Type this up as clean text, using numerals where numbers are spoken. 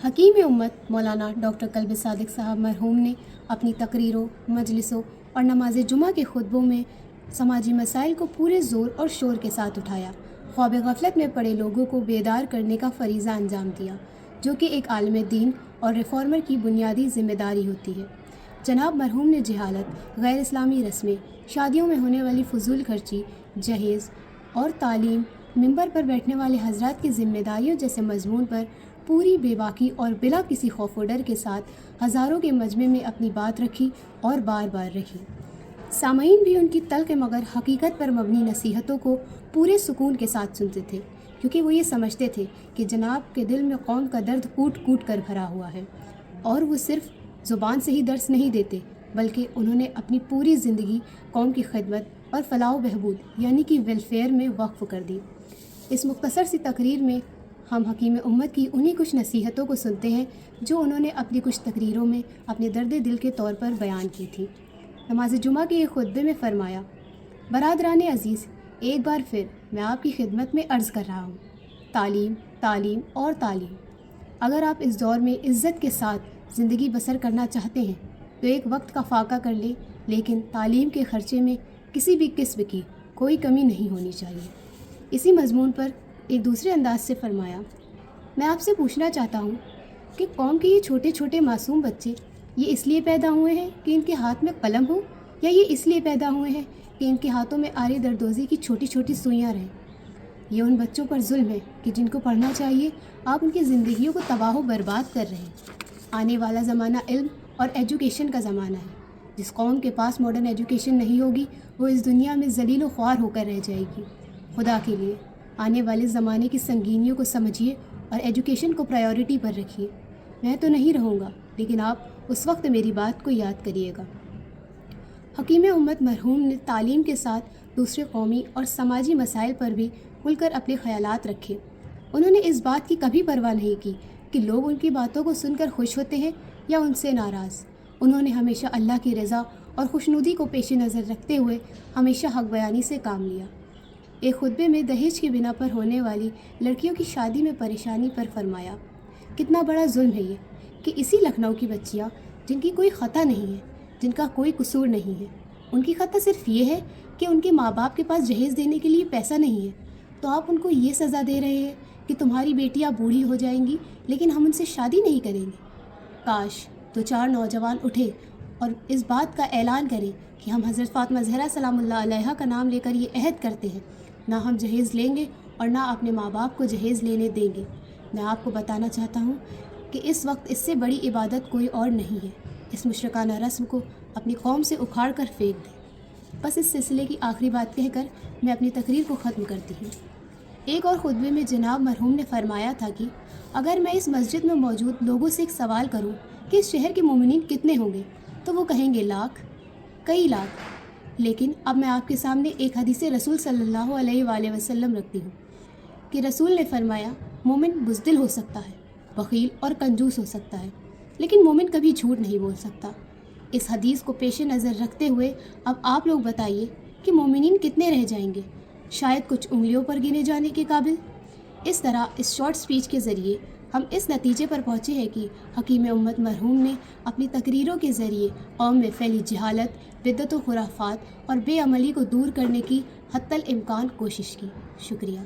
حکیم امت مولانا doctor club صادق صاحب مرحوم نے اپنی تقریروں، مجلسوں اور نماز جمعہ کے خطبوں میں سماجی مسائل کو پورے زور اور شور کے ساتھ اٹھایا، خواب غفلت میں پڑے لوگوں کو بیدار کرنے کا فریضہ انجام دیا، جو کہ ایک عالم دین اور ریفارمر کی بنیادی ذمہ داری ہوتی ہے۔ جناب مرحوم نے جہالت، غیر اسلامی رسمیں، شادیوں میں ہونے والی فضول خرچی، جہیز اور تعلیم، ممبر پر بیٹھنے والے حضرات کی ذمہ داریوں جیسے مضمون پر پوری بے باکی اور بلا کسی خوف و ڈر کے ساتھ ہزاروں کے مجمع میں اپنی بات رکھی اور بار بار رکھی۔ سامعین بھی ان کی تلخ مگر حقیقت پر مبنی نصیحتوں کو پورے سکون کے ساتھ سنتے تھے، کیونکہ وہ یہ سمجھتے تھے کہ جناب کے دل میں قوم کا درد کوٹ کوٹ کر بھرا ہوا ہے، اور وہ صرف زبان سے ہی درس نہیں دیتے، بلکہ انہوں نے اپنی پوری زندگی قوم کی خدمت اور فلاح و بہبود یعنی کہ ویلفیئر میں وقف کر دی۔ اس مختصر سی تقریر میں ہم حکیم امت کی انہی کچھ نصیحتوں کو سنتے ہیں جو انہوں نے اپنی کچھ تقریروں میں اپنے درد دل کے طور پر بیان کی تھی۔ نماز جمعہ کے ایک خطبے میں فرمایا: برادران عزیز، ایک بار پھر میں آپ کی خدمت میں عرض کر رہا ہوں، تعلیم، تعلیم اور تعلیم۔ اگر آپ اس دور میں عزت کے ساتھ زندگی بسر کرنا چاہتے ہیں تو ایک وقت کا فاقہ کر لیں، لیکن تعلیم کے خرچے میں کسی بھی قسم کی کوئی کمی نہیں ہونی چاہیے۔ اسی مضمون پر ایک دوسرے انداز سے فرمایا: میں آپ سے پوچھنا چاہتا ہوں کہ قوم کے یہ چھوٹے چھوٹے معصوم بچے یہ اس لیے پیدا ہوئے ہیں کہ ان کے ہاتھ میں قلم ہو، یا یہ اس لیے پیدا ہوئے ہیں کہ ان کے ہاتھوں میں آری دردوزی کی چھوٹی چھوٹی سوئیاں رہیں؟ یہ ان بچوں پر ظلم ہے کہ جن کو پڑھنا چاہیے آپ ان کی زندگیوں کو تباہ و برباد کر رہے ہیں۔ آنے والا زمانہ علم اور ایجوکیشن کا زمانہ ہے۔ جس قوم کے پاس ماڈرن ایجوکیشن نہیں ہوگی وہ اس دنیا میں ذلیل و خوار ہو کر رہ جائے گی۔ خدا کے لیے آنے والے زمانے کی سنگینیوں کو سمجھیے اور ایجوکیشن کو پرائیورٹی پر رکھیے۔ میں تو نہیں رہوں گا، لیکن آپ اس وقت میری بات کو یاد کریے گا۔ حکیم امت مرحوم نے تعلیم کے ساتھ دوسرے قومی اور سماجی مسائل پر بھی کھل کر اپنے خیالات رکھے۔ انہوں نے اس بات کی کبھی پرواہ نہیں کی کہ لوگ ان کی باتوں کو سن کر خوش ہوتے ہیں یا ان سے ناراض۔ انہوں نے ہمیشہ اللہ کی رضا اور خوشنودی کو پیش نظر رکھتے ہوئے ہمیشہ حق بیانی سے کام لیا۔ ایک خطبے میں دہیج کی بنا پر ہونے والی لڑکیوں کی شادی میں پریشانی پر فرمایا: کتنا بڑا ظلم ہے یہ کہ اسی لکھنؤ کی بچیاں جن کی کوئی خطا نہیں ہے، جن کا کوئی قصور نہیں ہے، ان کی خطا صرف یہ ہے کہ ان کے ماں باپ کے پاس جہیز دینے کے لیے پیسہ نہیں ہے، تو آپ ان کو یہ سزا دے رہے ہیں کہ تمہاری بیٹیاں بوڑھی ہو جائیں گی لیکن ہم ان سے شادی نہیں کریں گے۔ کاش دو چار نوجوان اٹھے اور اس بات کا اعلان کریں کہ ہم حضرت فاطمہ زہرا سلام اللہ علیہا کا نام لے کر یہ عہد کرتے ہیں، نہ ہم جہیز لیں گے اور نہ اپنے ماں باپ کو جہیز لینے دیں گے۔ میں آپ کو بتانا چاہتا ہوں کہ اس وقت اس سے بڑی عبادت کوئی اور نہیں ہے۔ اس مشرکانہ رسم کو اپنی قوم سے اکھاڑ کر پھینک دیں۔ بس اس سلسلے کی آخری بات کہہ کر میں اپنی تقریر کو ختم کرتی ہوں۔ ایک اور خطبے میں جناب مرحوم نے فرمایا تھا کہ اگر میں اس مسجد میں موجود لوگوں سے ایک سوال کروں کہ اس شہر کے مومنین کتنے ہوں گے تو وہ کہیں گے لاکھ، کئی لاکھ۔ لیکن اب میں آپ کے سامنے ایک حدیث رسول صلی اللہ علیہ وآلہ وسلم رکھتی ہوں کہ رسول نے فرمایا: مومن بزدل ہو سکتا ہے، بخیل اور کنجوس ہو سکتا ہے، لیکن مومن کبھی جھوٹ نہیں بول سکتا۔ اس حدیث کو پیش نظر رکھتے ہوئے اب آپ لوگ بتائیے کہ مومنین کتنے رہ جائیں گے؟ شاید کچھ انگلیوں پر گنے جانے کے قابل۔ اس طرح اس شارٹ سپیچ کے ذریعے ہم اس نتیجے پر پہنچے ہیں کہ حکیم امت مرحوم نے اپنی تقریروں کے ذریعے قوم میں پھیلی جہالت، بدعت و خرافات اور بے عملی کو دور کرنے کی حتی الامکان کوشش کی۔ شکریہ۔